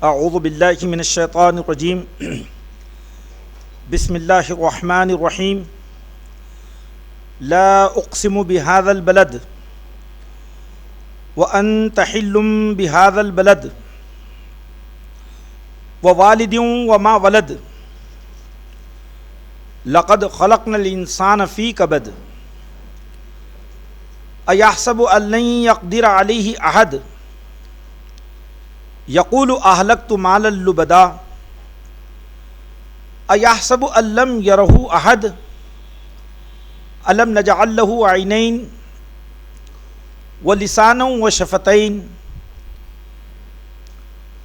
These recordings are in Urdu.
اعوذ باللہ من الشیطان الرجیم بسم اللہ الرحمن الرحیم لا اقسم بهذا البلد وانت حل بهذا البلد ووالد وما ولد لقد خلقنا الانسان في كبد ایحسب ان لن يقدر عليه احد یقول اہلکت مالا لبدا ایحسب ان لم یرہ احد الم نجعل له عینین ولسانا وشفتین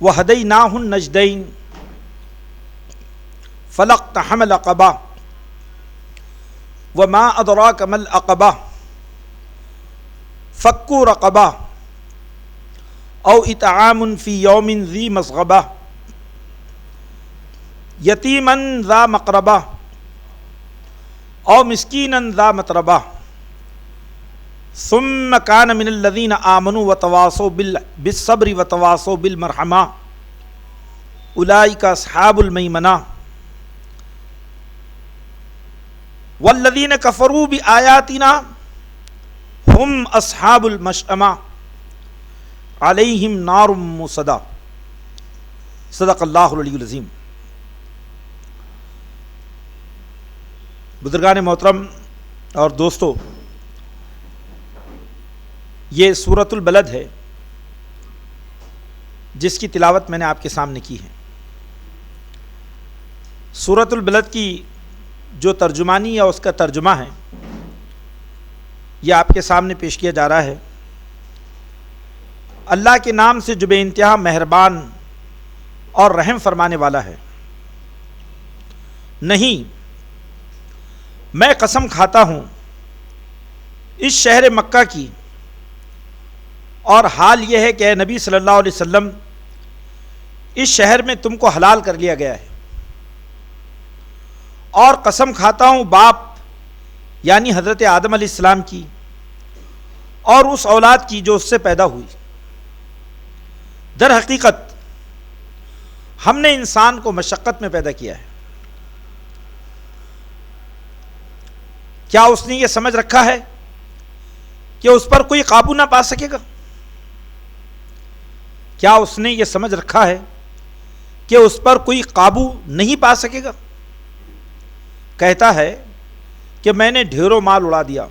وہدیناہ النجدین فلاقتحم العقبہ وما ادراک ما العقبہ فک رقبہ او اطعام فی یوم ذی مسغبہ یتیما ذا مقربہ او مسکینا ذا متربہ ثم کان من الذین آمنوا وتواصوا بالصبر وتواصوا بالمرحمہ اولئک اصحاب المیمنہ والذین کفروا بآیاتنا ہم اصحاب المشأمہ علیہم نار مصدہ۔ صدق اللہ العلی العظیم۔ بزرگان محترم اور دوستو، یہ سورۃ البلد ہے جس کی تلاوت میں نے آپ کے سامنے کی ہے۔ سورۃ البلد کی جو ترجمانی یا اس کا ترجمہ ہے یہ آپ کے سامنے پیش کیا جا رہا ہے۔ اللہ کے نام سے جو بے انتہا مہربان اور رحم فرمانے والا ہے۔ نہیں، میں قسم کھاتا ہوں اس شہر مکہ کی، اور حال یہ ہے کہ اے نبی صلی اللہ علیہ وسلم اس شہر میں تم کو حلال کر لیا گیا ہے، اور قسم کھاتا ہوں باپ یعنی حضرت آدم علیہ السلام کی اور اس اولاد کی جو اس سے پیدا ہوئی۔ در حقیقت ہم نے انسان کو مشقت میں پیدا کیا ہے۔ کیا اس نے یہ سمجھ رکھا ہے کہ اس پر کوئی قابو نہ پا سکے گا؟ کیا اس نے یہ سمجھ رکھا ہے کہ اس پر کوئی قابو نہیں پا سکے گا؟ کہتا ہے کہ میں نے ڈھیروں مال اڑا دیا۔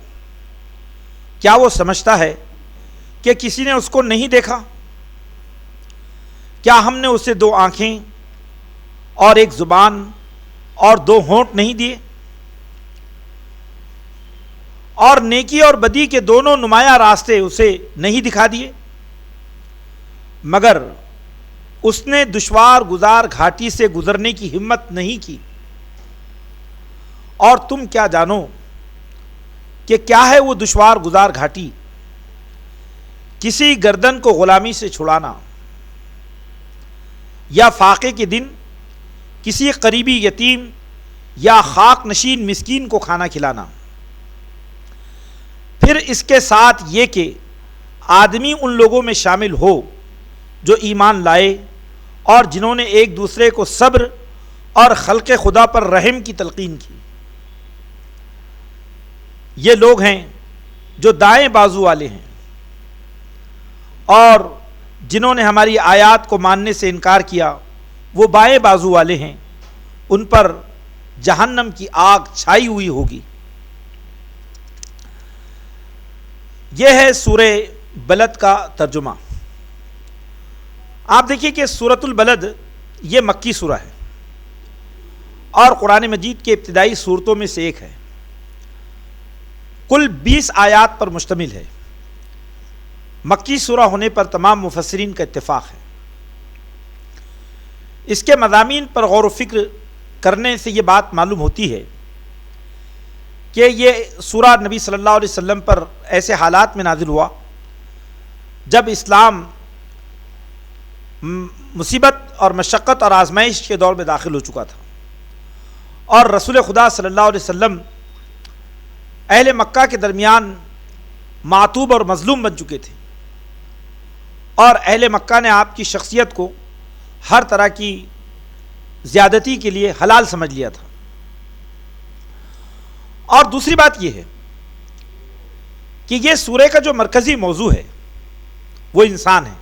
کیا وہ سمجھتا ہے کہ کسی نے اس کو نہیں دیکھا؟ کیا ہم نے اسے 2 آنکھیں اور 1 زبان اور 2 ہونٹ نہیں دیے، اور نیکی اور بدی کے دونوں نمایاں راستے اسے نہیں دکھا دیے؟ مگر اس نے دشوار گزار گھاٹی سے گزرنے کی ہمت نہیں کی۔ اور تم کیا جانو کہ کیا ہے وہ دشوار گزار گھاٹی؟ کسی گردن کو غلامی سے چھڑانا، یا فاقے کے دن کسی قریبی یتیم یا خاک نشین مسکین کو کھانا کھلانا۔ پھر اس کے ساتھ یہ کہ آدمی ان لوگوں میں شامل ہو جو ایمان لائے اور جنہوں نے ایک دوسرے کو صبر اور خلق خدا پر رحم کی تلقین کی۔ یہ لوگ ہیں جو دائیں بازو والے ہیں، اور جنہوں نے ہماری آیات کو ماننے سے انکار کیا وہ بائیں بازو والے ہیں، ان پر جہنم کی آگ چھائی ہوئی ہوگی۔ یہ ہے سورہ بلد کا ترجمہ۔ آپ دیکھیے کہ سورۃ البلد یہ مکی سورہ ہے اور قرآن مجید کے ابتدائی سورتوں میں سے ایک ہے۔ کل 20 آیات پر مشتمل ہے۔ مکی سورہ ہونے پر تمام مفسرین کا اتفاق ہے۔ اس کے مضامین پر غور و فکر کرنے سے یہ بات معلوم ہوتی ہے کہ یہ سورہ نبی صلی اللہ علیہ وسلم پر ایسے حالات میں نازل ہوا جب اسلام مصیبت اور مشقت اور آزمائش کے دور میں داخل ہو چکا تھا، اور رسول خدا صلی اللہ علیہ وسلم اہل مکہ کے درمیان معتوب اور مظلوم بن چکے تھے، اور اہل مکہ نے آپ کی شخصیت کو ہر طرح کی زیادتی کے لیے حلال سمجھ لیا تھا۔ اور دوسری بات یہ ہے کہ یہ سورہ کا جو مرکزی موضوع ہے وہ انسان ہے،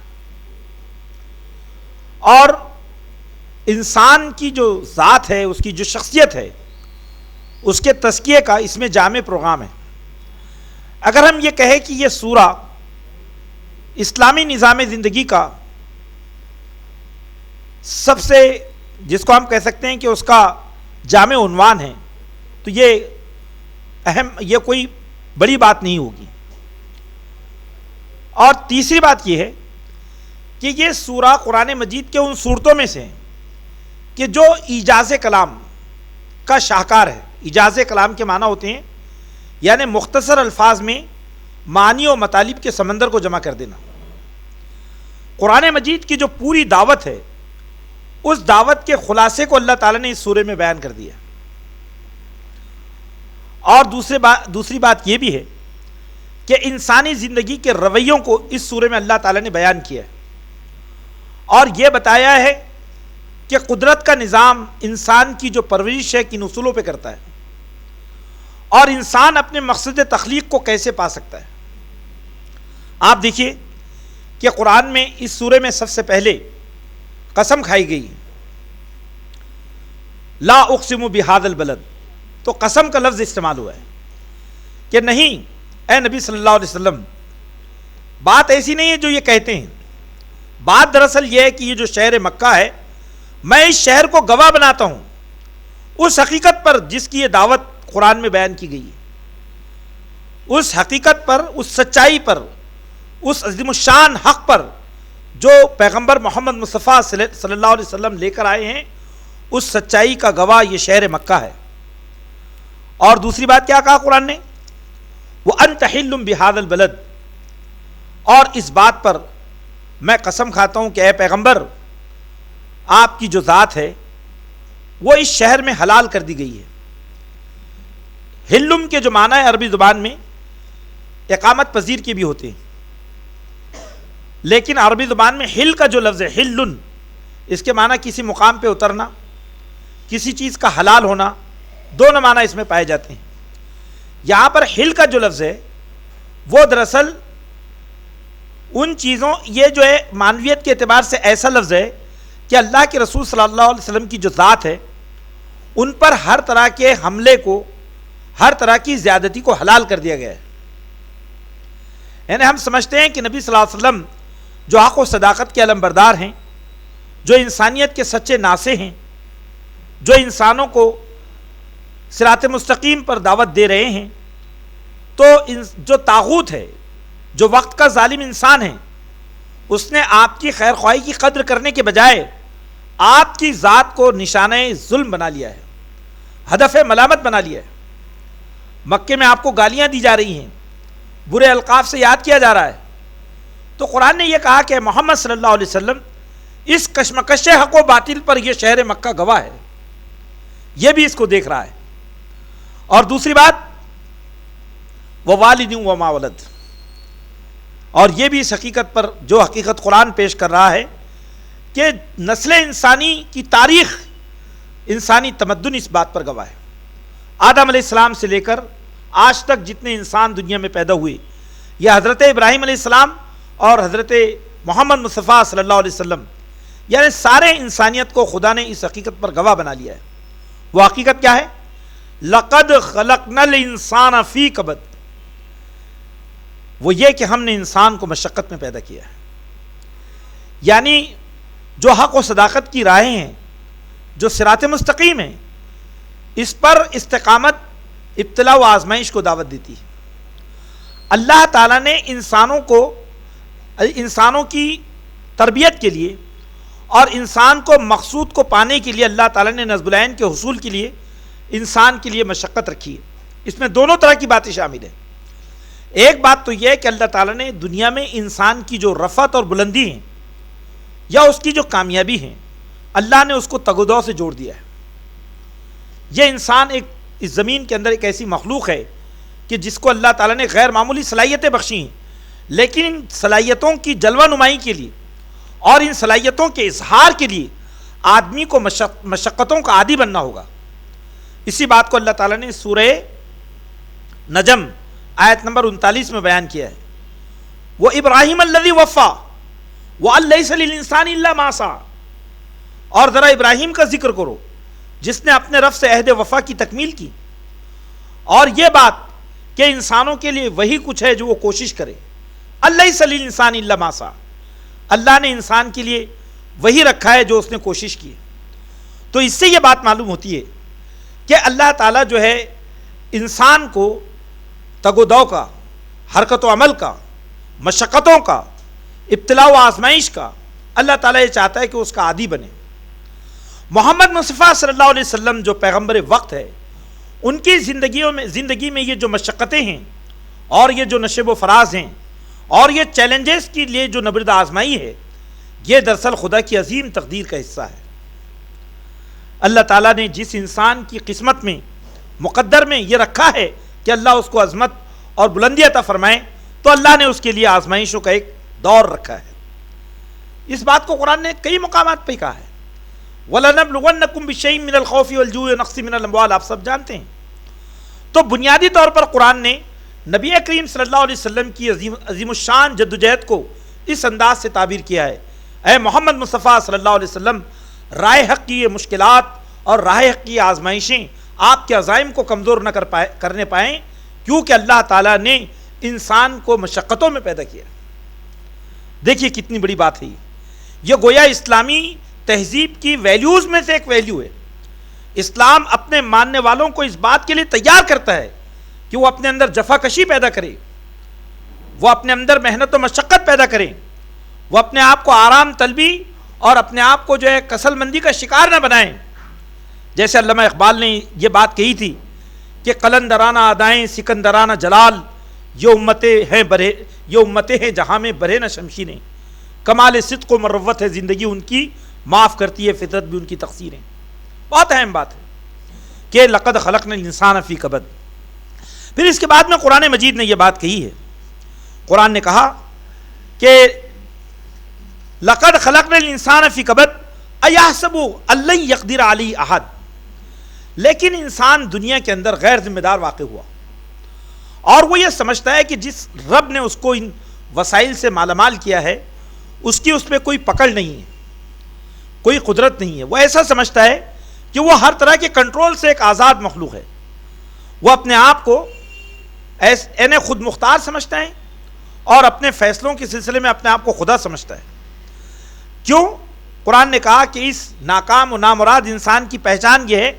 اور انسان کی جو ذات ہے، اس کی جو شخصیت ہے، اس کے تزکیے کا اس میں جامع پروگرام ہے۔ اگر ہم یہ کہیں کہ یہ سورہ اسلامی نظام زندگی کا سب سے، جس کو ہم کہہ سکتے ہیں کہ اس کا جامع عنوان ہے، تو یہ کوئی بڑی بات نہیں ہوگی۔ اور تیسری بات یہ ہے کہ یہ سورہ قرآن مجید کے ان صورتوں میں سے کہ جو ایجاز کلام کا شاہکار ہے۔ ایجاز کلام کے معنی ہوتے ہیں یعنی مختصر الفاظ میں معانی و مطالب کے سمندر کو جمع کر دینا۔ قرآن مجید کی جو پوری دعوت ہے، اس دعوت کے خلاصے کو اللہ تعالیٰ نے اس سورے میں بیان کر دیا۔ اور دوسری بات یہ بھی ہے کہ انسانی زندگی کے رویوں کو اس سورے میں اللہ تعالیٰ نے بیان کیا ہے، اور یہ بتایا ہے کہ قدرت کا نظام انسان کی جو پرورش ہے کن اصولوں پہ کرتا ہے، اور انسان اپنے مقصد تخلیق کو کیسے پا سکتا ہے۔ آپ دیکھیے کہ قرآن میں اس سورے میں سب سے پہلے قسم کھائی گئی ہے، لا اقسم بہذا البلد، تو قسم کا لفظ استعمال ہوا ہے کہ نہیں اے نبی صلی اللہ علیہ وسلم، بات ایسی نہیں ہے جو یہ کہتے ہیں، بات دراصل یہ ہے کہ یہ جو شہر مکہ ہے، میں اس شہر کو گواہ بناتا ہوں اس حقیقت پر جس کی یہ دعوت قرآن میں بیان کی گئی ہے، اس حقیقت پر، اس سچائی پر، اس عظیم الشان حق پر جو پیغمبر محمد مصطفیٰ صلی اللہ علیہ وسلم لے کر آئے ہیں، اس سچائی کا گواہ یہ شہر مکہ ہے۔ اور دوسری بات کیا کہا قرآن نے؟ وَأَنْتَ حِلٌّ بِهَذَا الْبَلَدِ، اور اس بات پر میں قسم کھاتا ہوں کہ اے پیغمبر، آپ کی جو ذات ہے وہ اس شہر میں حلال کر دی گئی ہے۔ ہلم کے جو معنی ہے عربی زبان میں اقامت پذیر کے بھی ہوتے ہیں، لیکن عربی زبان میں ہل کا جو لفظ ہے ہلن، اس کے معنی کسی مقام پہ اترنا، کسی چیز کا حلال ہونا، دونوں معنی اس میں پائے جاتے ہیں۔ یہاں پر ہل کا جو لفظ ہے وہ دراصل ان چیزوں، یہ جو ہے معنویت کے اعتبار سے ایسا لفظ ہے کہ اللہ کے رسول صلی اللہ علیہ وسلم کی جو ذات ہے ان پر ہر طرح کے حملے کو، ہر طرح کی زیادتی کو حلال کر دیا گیا ہے۔ یعنی ہم سمجھتے ہیں کہ نبی صلی اللہ علیہ وسلم جو حق و صداقت کے علمبردار ہیں، جو انسانیت کے سچے ناصح ہیں، جو انسانوں کو صراط مستقیم پر دعوت دے رہے ہیں، تو جو طاغوت ہے، جو وقت کا ظالم انسان ہے، اس نے آپ کی خیر خواہی کی قدر کرنے کے بجائے آپ کی ذات کو نشانہ ظلم بنا لیا ہے، ہدف ملامت بنا لیا ہے۔ مکے میں آپ کو گالیاں دی جا رہی ہیں، برے القاب سے یاد کیا جا رہا ہے، تو قرآن نے یہ کہا کہ محمد صلی اللہ علیہ وسلم اس کشمکش حق و باطل پر یہ شہر مکہ گواہ ہے، یہ بھی اس کو دیکھ رہا ہے۔ اور دوسری بات ووالد وما ولد، اور یہ بھی اس حقیقت پر جو حقیقت قرآن پیش کر رہا ہے کہ نسل انسانی کی تاریخ، انسانی تمدن اس بات پر گواہ ہے۔ آدم علیہ السلام سے لے کر آج تک جتنے انسان دنیا میں پیدا ہوئے، یہ حضرت ابراہیم علیہ السلام اور حضرت محمد مصطفیٰ صلی اللہ علیہ وسلم، یعنی سارے انسانیت کو خدا نے اس حقیقت پر گواہ بنا لیا ہے۔ وہ حقیقت کیا ہے؟ لَقَدْ خَلَقْنَا الْإِنسَانَ فِي كَبَدٍ، وہ یہ کہ ہم نے انسان کو مشقت میں پیدا کیا ہے۔ یعنی جو حق و صداقت کی راہیں ہیں، جو صراط مستقیم ہیں، اس پر استقامت ابتلا و آزمائش کو دعوت دیتی ہے۔ اللہ تعالیٰ نے انسانوں کی تربیت کے لیے اور انسان کو مقصود کو پانے کے لیے اللہ تعالیٰ نے نصب العین کے حصول کے لیے انسان کے لیے مشقت رکھی ہے۔ اس میں دونوں طرح کی باتیں شامل ہیں۔ ایک بات تو یہ ہے کہ اللہ تعالیٰ نے دنیا میں انسان کی جو رفعت اور بلندی ہیں یا اس کی جو کامیابی ہیں، اللہ نے اس کو تگ و دو سے جوڑ دیا ہے۔ یہ انسان اس زمین کے اندر ایک ایسی مخلوق ہے کہ جس کو اللہ تعالیٰ نے غیر معمولی صلاحیتیں بخشی ہیں، لیکن ان صلاحیتوں کی جلوہ نمائی کے لیے اور ان صلاحیتوں کے اظہار کے لیے آدمی کو مشقتوں کا عادی بننا ہوگا۔ اسی بات کو اللہ تعالیٰ نے سورہ نجم آیت نمبر 39 میں بیان کیا ہے، وہ ابراہیم الذی وفا وَأَن لَيْسَ لِلْإِنسَانِ إِلَّا مَا سَعَى، اور ذرا ابراہیم کا ذکر کرو جس نے اپنے رب سے عہد وفا کی تکمیل کی، اور یہ بات کہ انسانوں کے لیے وہی کچھ ہے جو وہ کوشش کرے۔ أَن لَيْسَ لِلْإِنسَانِ إِلَّا مَا سَعَى، اللہ نے انسان کے لیے وہی رکھا ہے جو اس نے کوشش کی ہے۔ تو اس سے یہ بات معلوم ہوتی ہے کہ اللہ تعالیٰ جو ہے انسان کو تگ و دو کا، حرکت و عمل کا، مشقتوں کا، ابتلاء و آزمائش کا، اللہ تعالیٰ یہ چاہتا ہے کہ اس کا عادی بنے۔ محمد مصطفیٰ صلی اللہ علیہ وسلم جو پیغمبر وقت ہے، ان کی زندگی میں یہ جو مشقتیں ہیں اور یہ جو نشیب و فراز ہیں اور یہ چیلنجز کے لیے جو نبرد آزمائی ہے، یہ دراصل خدا کی عظیم تقدیر کا حصہ ہے۔ اللہ تعالیٰ نے جس انسان کی قسمت میں، مقدر میں یہ رکھا ہے کہ اللہ اس کو عظمت اور بلندی عطا فرمائے، تو اللہ نے اس کے لیے آزمائشوں کا ایک دور رکھا ہے۔ اس بات کو قرآن نے کئی مقامات پہ کہا ہے، وَلَنَبْلُوَنَّكُمْ بِشَيْءٍ مِّنَ الْخَوْفِ وَالْجُوعِ وَنَقْصٍ مِّنَ الْأَمْوَالِ، آپ سب جانتے ہیں۔ تو بنیادی طور پر قرآن نے نبی کریم صلی اللہ علیہ وسلم کی عظیم الشان جدوجہد کو اس انداز سے تعبیر کیا ہے، اے محمد مصطفیٰ صلی اللہ علیہ وسلم، راہ حق کی یہ مشکلات اور راہ حق کی آزمائشیں آپ کے عزائم کو کمزور نہ کرنے پائیں، کیونکہ اللہ تعالیٰ نے انسان کو مشقتوں میں پیدا کیا۔ دیکھیے کتنی بڑی بات ہے یہ گویا اسلامی تہذیب کی ویلیوز میں سے ایک ویلیو ہے۔ اسلام اپنے ماننے والوں کو اس بات کے لیے تیار کرتا ہے کہ وہ اپنے اندر جفا کشی پیدا کرے، وہ اپنے اندر محنت و مشقت پیدا کریں، وہ اپنے آپ کو آرام طلبی اور اپنے آپ کو جو ہے کسل مندی کا شکار نہ بنائیں۔ جیسے علامہ اقبال نے یہ بات کہی تھی کہ قلندرانہ ادائیں سکندرانہ جلال، یہ امتیں ہیں جہاں میں برے نہ شمشیریں، کمال صدق و مروت ہے زندگی ان کی، معاف کرتی ہے فطرت بھی ان کی تقصیریں۔ بہت اہم بات ہے کہ لقد خلقنا الانسان فی کبد۔ پھر اس کے بعد میں قرآن مجید نے یہ بات کہی ہے، قرآن نے کہا کہ لقد خلقنا الانسان فی کبد ایحسب ان لن یقدر علیہ احد، لیکن انسان دنیا کے اندر غیر ذمہ دار واقع ہوا، اور وہ یہ سمجھتا ہے کہ جس رب نے اس کو ان وسائل سے مالا مال کیا ہے، اس کی اس پہ کوئی پکڑ نہیں ہے، کوئی قدرت نہیں ہے۔ وہ ایسا سمجھتا ہے کہ وہ ہر طرح کے کنٹرول سے ایک آزاد مخلوق ہے، وہ اپنے آپ کو خود مختار سمجھتا ہے اور اپنے فیصلوں کے سلسلے میں اپنے آپ کو خدا سمجھتا ہے۔ کیوں؟ قرآن نے کہا کہ اس ناکام و نامراد انسان کی پہچان یہ ہے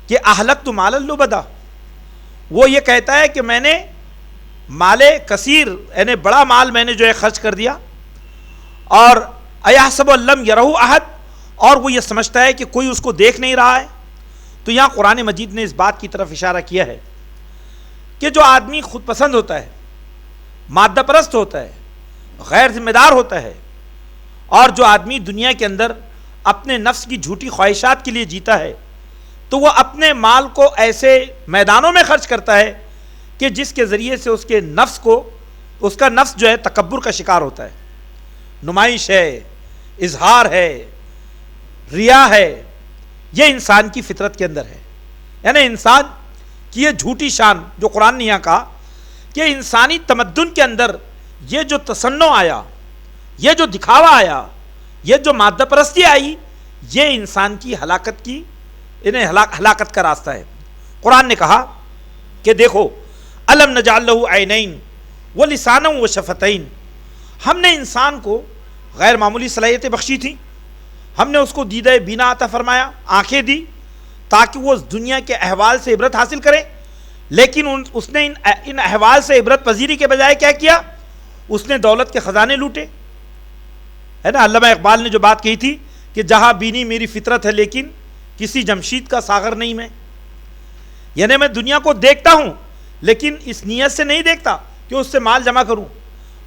کہ اہلکت مالا لبدا، وہ یہ کہتا ہے کہ میں نے مال کثیر یعنی بڑا مال میں نے جو ہے خرچ کر دیا، اور ایحسب ان لم یرہ احد، اور وہ یہ سمجھتا ہے کہ کوئی اس کو دیکھ نہیں رہا ہے۔ تو یہاں قرآن مجید نے اس بات کی طرف اشارہ کیا ہے کہ جو آدمی خود پسند ہوتا ہے، مادہ پرست ہوتا ہے، غیر ذمہ دار ہوتا ہے، اور جو آدمی دنیا کے اندر اپنے نفس کی جھوٹی خواہشات کے لیے جیتا ہے، تو وہ اپنے مال کو ایسے میدانوں میں خرچ کرتا ہے کہ جس کے ذریعے سے اس کا نفس جو ہے تکبر کا شکار ہوتا ہے، نمائش ہے، اظہار ہے، ریا ہے۔ یہ انسان کی فطرت کے اندر ہے، یعنی انسان کی یہ جھوٹی شان جو قرآن نے یہاں کہا کہ انسانی تمدن کے اندر یہ جو تصنع آیا، یہ جو دکھاوا آیا، یہ جو مادہ پرستی آئی، یہ انسان کی ہلاکت کا راستہ ہے۔ قرآن نے کہا کہ دیکھو الم نجعل لہ عینین ولسانا وشفتین، ہم نے انسان کو غیر معمولی صلاحیتیں بخشی تھیں، ہم نے اس کو دیدہ بینا عطا فرمایا، آنکھیں دی تاکہ وہ اس دنیا کے احوال سے عبرت حاصل کرے، لیکن اس نے ان احوال سے عبرت پذیری کے بجائے کیا کیا؟ اس نے دولت کے خزانے لوٹے، ہے نا۔ علامہ اقبال نے جو بات کہی تھی کہ جہاں بینی میری فطرت ہے لیکن کسی جمشید کا ساغر نہیں میں، یعنی میں دنیا کو دیکھتا ہوں لیکن اس نیت سے نہیں دیکھتا کہ اس سے مال جمع کروں،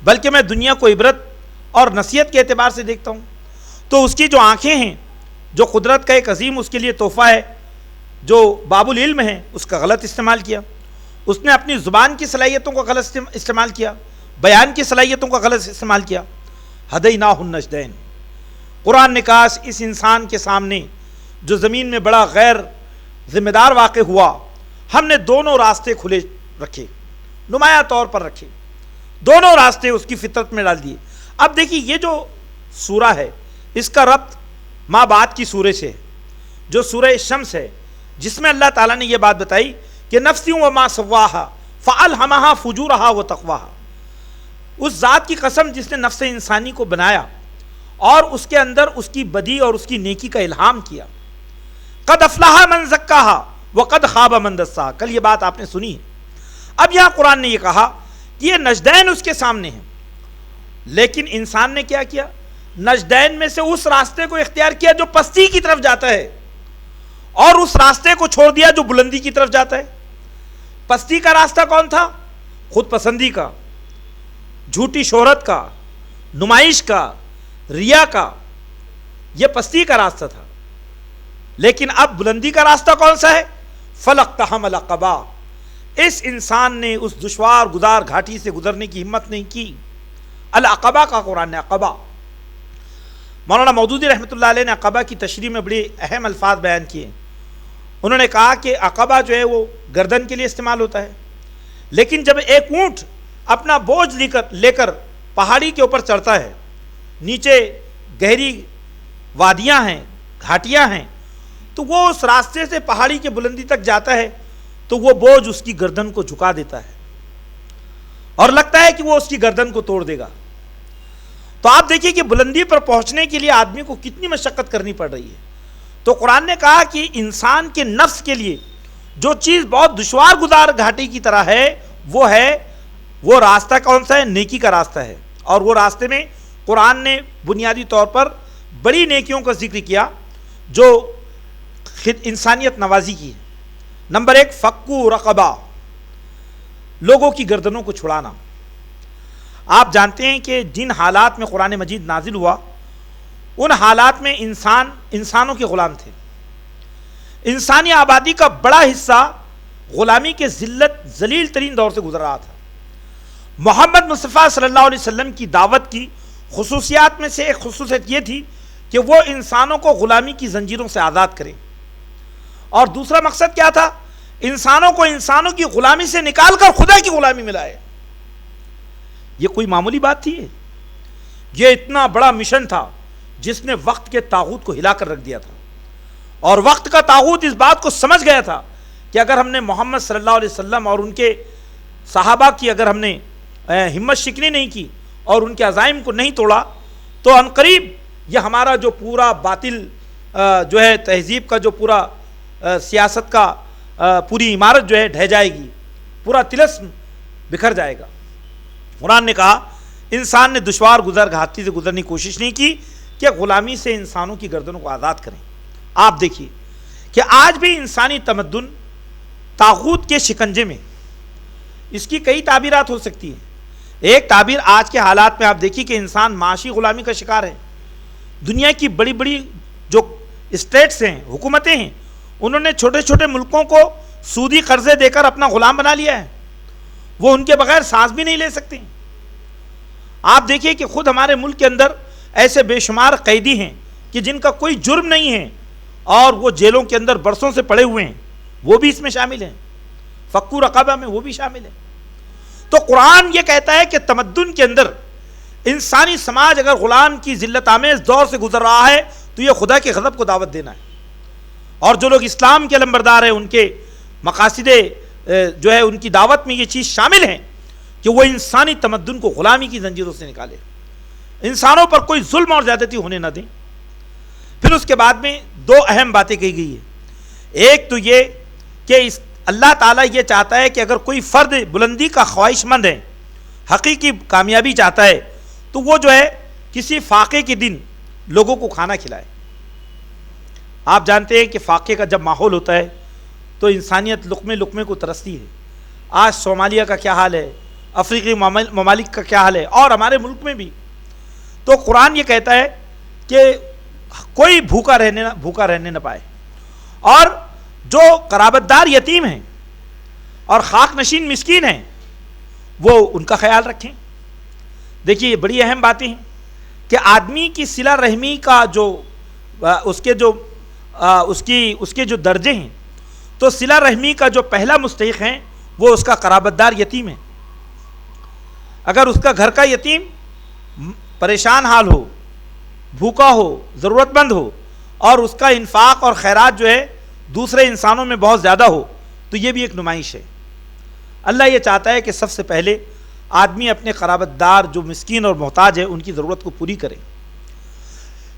بلکہ میں دنیا کو عبرت اور نصیحت کے اعتبار سے دیکھتا ہوں۔ تو اس کی جو آنکھیں ہیں، جو قدرت کا ایک عظیم اس کے لیے تحفہ ہے، جو باب العلم ہے، اس کا غلط استعمال کیا، اس نے اپنی زبان کی صلاحیتوں کا غلط استعمال کیا، بیان کی صلاحیتوں کا غلط استعمال کیا۔ ہدیناہ النجدین، قرآن نے کہا اس انسان کے سامنے جو زمین میں بڑا غیر ذمہ دار واقع ہوا، ہم نے دونوں راستے کھلے رکھے، نمایاں طور پر رکھے، دونوں راستے اس کی فطرت میں ڈال دیے۔ اب دیکھیے یہ جو سورہ ہے اس کا ربط ماں بعد کی سورہ سے ہے، جو سورہ شمس ہے، جس میں اللہ تعالیٰ نے یہ بات بتائی کہ نفس وما سواہا فالہمہا فجورہا وتقواہا، اس ذات کی قسم جس نے نفس انسانی کو بنایا اور اس کے اندر اس کی بدی اور اس کی نیکی کا الہام کیا۔ قد افلح من زکاہا وقد خاب من دساہا، کل یہ بات آپ نے سنی ہے۔ اب یہاں قرآن نے یہ کہا کہ یہ نجدین اس کے سامنے ہیں، لیکن انسان نے کیا کیا؟ نجدین میں سے اس راستے کو اختیار کیا جو پستی کی طرف جاتا ہے، اور اس راستے کو چھوڑ دیا جو بلندی کی طرف جاتا ہے۔ پستی کا راستہ کون تھا؟ خود پسندی کا، جھوٹی شہرت کا، نمائش کا، ریا کا، یہ پستی کا راستہ تھا۔ لیکن اب بلندی کا راستہ کون سا ہے؟ فلاقتحم العقبہ، اس انسان نے اس دشوار گزار گھاٹی سے گزرنے کی ہمت نہیں کی۔ العقبہ کا قرآن نے عقبہ، مولانا مودودی رحمۃ اللہ علیہ نے عقبہ کی تشریح میں بڑے اہم الفاظ بیان کیے۔ انہوں نے کہا کہ عقبہ جو ہے وہ گردن کے لیے استعمال ہوتا ہے، لیکن جب ایک اونٹ اپنا بوجھ لے کر پہاڑی کے اوپر چڑھتا ہے، نیچے گہری وادیاں ہیں، گھاٹیاں ہیں، تو وہ اس راستے سے پہاڑی کے بلندی تک جاتا ہے تو وہ بوجھ اس کی گردن کو جھکا دیتا ہے اور لگتا ہے کہ وہ اس کی گردن کو توڑ دے گا۔ تو آپ دیکھیے کہ بلندی پر پہنچنے کے لیے آدمی کو کتنی مشقت کرنی پڑ رہی ہے۔ تو قرآن نے کہا کہ انسان کے نفس کے لیے جو چیز بہت دشوار گزار گھاٹی کی طرح ہے، وہ راستہ کون سا ہے؟ نیکی کا راستہ ہے۔ اور وہ راستے میں قرآن نے بنیادی طور پر بڑی نیکیوں کا ذکر کیا جو انسانیت نوازی کی ہے۔ نمبر 1، فکو رقبہ، لوگوں کی گردنوں کو چھڑانا۔ آپ جانتے ہیں کہ جن حالات میں قرآن مجید نازل ہوا، ان حالات میں انسانوں کے غلام تھے۔ انسانی آبادی کا بڑا حصہ غلامی کے ذلیل ترین دور سے گزر رہا تھا۔ محمد مصطفیٰ صلی اللہ علیہ وسلم کی دعوت کی خصوصیات میں سے ایک خصوصیت یہ تھی کہ وہ انسانوں کو غلامی کی زنجیروں سے آزاد کرے، اور دوسرا مقصد کیا تھا؟ انسانوں کو انسانوں کی غلامی سے نکال کر خدا کی غلامی میں لائے۔ یہ کوئی معمولی بات تھی؟ یہ اتنا بڑا مشن تھا جس نے وقت کے طاغوت کو ہلا کر رکھ دیا تھا، اور وقت کا طاغوت اس بات کو سمجھ گیا تھا کہ اگر ہم نے محمد صلی اللہ علیہ وسلم اور ان کے صحابہ کی اگر ہم نے ہمت شکنی نہیں کی اور ان کے عزائم کو نہیں توڑا تو عنقریب یہ ہمارا جو پورا باطل جو ہے تہذیب کا جو پورا سیاست کا پوری عمارت جو ہے ڈھہ جائے گی، پورا طلسم بکھر جائے گا۔ قرآن نے کہا انسان نے دشوار گزر گھاٹی سے گزرنے کی کوشش نہیں کی کہ غلامی سے انسانوں کی گردنوں کو آزاد کریں۔ آپ دیکھیے کہ آج بھی انسانی تمدن طاغوت کے شکنجے میں، اس کی کئی تعبیرات ہو سکتی ہیں۔ ایک تعبیر آج کے حالات میں آپ دیکھیے کہ انسان معاشی غلامی کا شکار ہے۔ دنیا کی بڑی بڑی جو اسٹیٹس ہیں، حکومتیں ہیں، انہوں نے چھوٹے چھوٹے ملکوں کو سودی قرضے دے کر اپنا غلام بنا لیا ہے، وہ ان کے بغیر سانس بھی نہیں لے سکتے۔ آپ دیکھیے کہ خود ہمارے ملک کے اندر ایسے بے شمار قیدی ہیں کہ جن کا کوئی جرم نہیں ہے اور وہ جیلوں کے اندر برسوں سے پڑے ہوئے ہیں، وہ بھی اس میں شامل ہیں، فکو رقبہ میں وہ بھی شامل ہیں۔ تو قرآن یہ کہتا ہے کہ تمدن کے اندر انسانی سماج اگر غلام کی ذلت آمیز دور سے گزر رہا ہے تو یہ خدا کے غضب کو دعوت دینا ہے، اور جو لوگ اسلام کے علمبردار ہیں ان کے مقاصد جو ہے ان کی دعوت میں یہ چیز شامل ہے کہ وہ انسانی تمدن کو غلامی کی زنجیروں سے نکالے، انسانوں پر کوئی ظلم اور زیادتی ہونے نہ دیں۔ پھر اس کے بعد میں دو اہم باتیں کہی گئی ہیں۔ ایک تو یہ کہ اللہ تعالیٰ یہ چاہتا ہے کہ اگر کوئی فرد بلندی کا خواہش مند ہے، حقیقی کامیابی چاہتا ہے، تو وہ جو ہے کسی فاقے کے دن لوگوں کو کھانا کھلائے۔ آپ جانتے ہیں کہ فاقے کا جب ماحول ہوتا ہے تو انسانیت لقمے لقمے کو ترستی ہے۔ آج صومالیہ کا کیا حال ہے، افریقی ممالک کا کیا حال ہے، اور ہمارے ملک میں بھی۔ تو قرآن یہ کہتا ہے کہ کوئی بھوکا رہنے نہ پائے، اور جو قرابت دار یتیم ہیں اور خاک نشین مسکین ہیں وہ ان کا خیال رکھیں۔ دیکھیے یہ بڑی اہم باتیں ہیں۔ کہ آدمی کی صلہ رحمی کا جو اس کے جو درجے ہیں، تو صلہ رحمی کا جو پہلا مستحق ہے وہ اس کا قرابت دار یتیم ہے۔ اگر اس کا گھر کا یتیم پریشان حال ہو، بھوکا ہو، ضرورت مند ہو، اور اس کا انفاق اور خیرات جو ہے دوسرے انسانوں میں بہت زیادہ ہو، تو یہ بھی ایک نمائش ہے۔ اللہ یہ چاہتا ہے کہ سب سے پہلے آدمی اپنے قرابت دار جو مسکین اور محتاج ہے ان کی ضرورت کو پوری کرے۔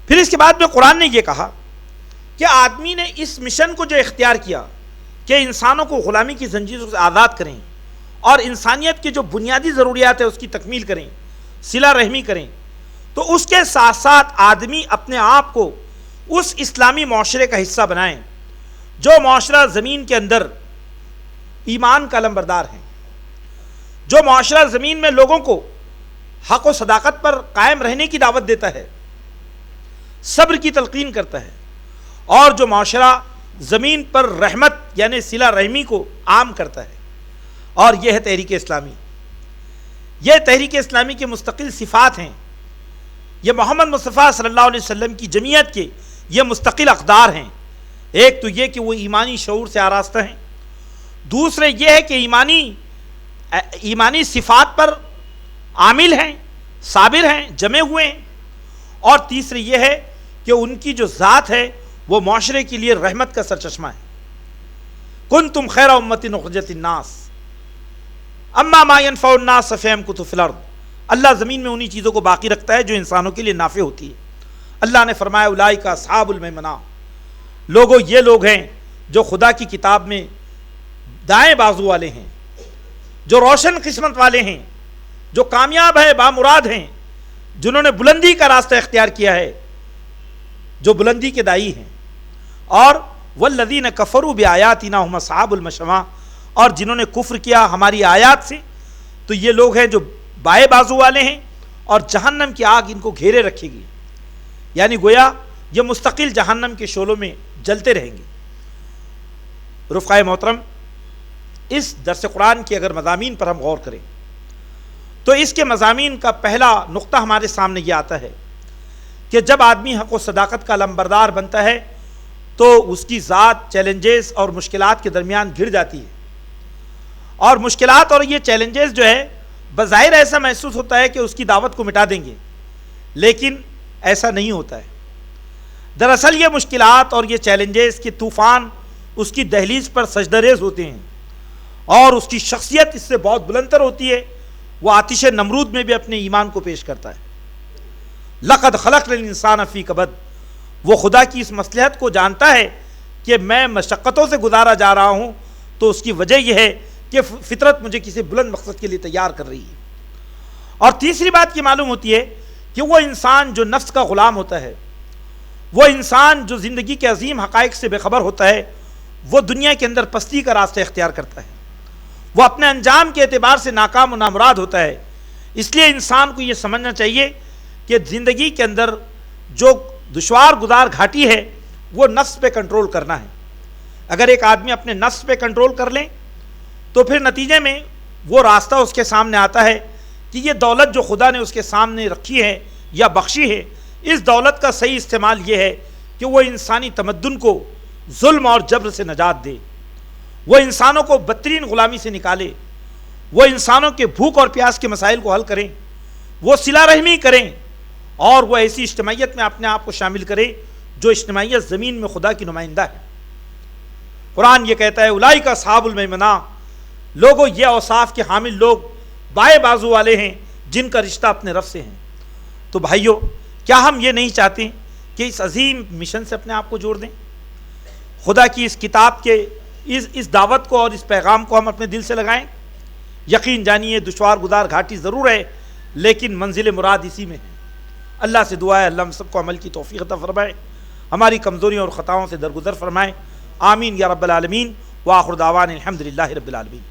پھر اس کے بعد میں قرآن نے یہ کہا کہ آدمی نے اس مشن کو جو اختیار کیا کہ انسانوں کو غلامی کی زنجیروں سے آزاد کریں اور انسانیت کی جو بنیادی ضروریات ہے اس کی تکمیل کریں، صلہ رحمی کریں، تو اس کے ساتھ ساتھ آدمی اپنے آپ کو اس اسلامی معاشرے کا حصہ بنائیں جو معاشرہ زمین کے اندر ایمان کا علمبردار ہے، جو معاشرہ زمین میں لوگوں کو حق و صداقت پر قائم رہنے کی دعوت دیتا ہے، صبر کی تلقین کرتا ہے، اور جو معاشرہ زمین پر رحمت یعنی صلہ رحمی کو عام کرتا ہے۔ اور یہ ہے تحریک اسلامی۔ یہ تحریک اسلامی کے مستقل صفات ہیں، یہ محمد مصطفیٰ صلی اللہ علیہ وسلم کی جمعیت کے یہ مستقل اقدار ہیں۔ ایک تو یہ کہ وہ ایمانی شعور سے آراستہ ہیں، دوسرے یہ ہے کہ ایمانی صفات پر عامل ہیں، صابر ہیں، جمے ہوئے ہیں، اور تیسرے یہ ہے کہ ان کی جو ذات ہے وہ معاشرے کے لیے رحمت کا سرچشمہ ہے۔ کنتم خیر امۃ اخرجت الناس اما ما ينفع الناس فیمکث فی الارض۔ اللہ زمین میں انہی چیزوں کو باقی رکھتا ہے جو انسانوں کے لیے نافع ہوتی ہے۔ اللہ نے فرمایا اولئک اصحاب المیمنہ، لوگوں یہ لوگ ہیں جو خدا کی کتاب میں دائیں بازو والے ہیں، جو روشن قسمت والے ہیں، جو کامیاب ہے، بامراد ہیں، جنہوں نے بلندی کا راستہ اختیار کیا ہے، جو بلندی کے دائی ہیں۔ اور والذین کفروا بآیاتنا هم اصحاب المشأمہ، اور جنہوں نے کفر کیا ہماری آیات سے تو یہ لوگ ہیں جو بائیں بازو والے ہیں، اور جہنم کی آگ ان کو گھیرے رکھے گی، یعنی گویا یہ مستقل جہنم کے شعلوں میں جلتے رہیں گے۔ رفقائے محترم، اس درس قرآن کے اگر مضامین پر ہم غور کریں تو اس کے مضامین کا پہلا نقطہ ہمارے سامنے یہ آتا ہے کہ جب آدمی حق و صداقت کا علمبردار بنتا ہے تو اس کی ذات چیلنجز اور مشکلات کے درمیان گھر جاتی ہے، اور مشکلات اور یہ چیلنجز جو ہے بظاہر ایسا محسوس ہوتا ہے کہ اس کی دعوت کو مٹا دیں گے، لیکن ایسا نہیں ہوتا ہے۔ دراصل یہ مشکلات اور یہ چیلنجز کے طوفان اس کی دہلیز پر سجدریز ہوتے ہیں، اور اس کی شخصیت اس سے بہت بلندتر ہوتی ہے۔ وہ آتش نمرود میں بھی اپنے ایمان کو پیش کرتا ہے۔ لقد خلقنا الانسان فی کبد، وہ خدا کی اس مصلحت کو جانتا ہے کہ میں مشقتوں سے گزارا جا رہا ہوں، تو اس کی وجہ یہ ہے کہ فطرت مجھے کسی بلند مقصد کے لیے تیار کر رہی ہے۔ اور تیسری بات یہ معلوم ہوتی ہے کہ وہ انسان جو نفس کا غلام ہوتا ہے، وہ انسان جو زندگی کے عظیم حقائق سے بے خبر ہوتا ہے، وہ دنیا کے اندر پستی کا راستہ اختیار کرتا ہے، وہ اپنے انجام کے اعتبار سے ناکام و نامراد ہوتا ہے۔ اس لیے انسان کو یہ سمجھنا چاہیے کہ زندگی کے اندر جو دشوار گزار گھاٹی ہے وہ نفس پہ کنٹرول کرنا ہے۔ اگر ایک آدمی اپنے نفس پہ کنٹرول کر لیں تو پھر نتیجے میں وہ راستہ اس کے سامنے آتا ہے کہ یہ دولت جو خدا نے اس کے سامنے رکھی ہے یا بخشی ہے، اس دولت کا صحیح استعمال یہ ہے کہ وہ انسانی تمدن کو ظلم اور جبر سے نجات دے، وہ انسانوں کو بدترین غلامی سے نکالے، وہ انسانوں کے بھوک اور پیاس کے مسائل کو حل کریں، وہ صلہ رحمی کریں، اور وہ ایسی اجتماعیت میں اپنے آپ کو شامل کرے جو اجتماعیت زمین میں خدا کی نمائندہ ہے۔ قرآن یہ کہتا ہے اولئک اصحاب المیمنہ، لوگوں یہ اوصاف کے حامل لوگ بائیں بازو والے ہیں جن کا رشتہ اپنے رب سے ہیں۔ تو بھائیو، کیا ہم یہ نہیں چاہتے کہ اس عظیم مشن سے اپنے آپ کو جوڑ دیں؟ خدا کی اس کتاب کے اس دعوت کو اور اس پیغام کو ہم اپنے دل سے لگائیں۔ یقین جانیے دشوار گزار گھاٹی ضرور ہے، لیکن منزل مراد اسی میں ہے۔ اللہ سے دعا ہے اللہ ہم سب کو عمل کی توفیق عطا فرمائے، ہماری کمزوریوں اور خطاؤں سے درگزر فرمائے۔ آمین یا رب العالمین، وآخر دعوانا الحمدللہ رب العالمین۔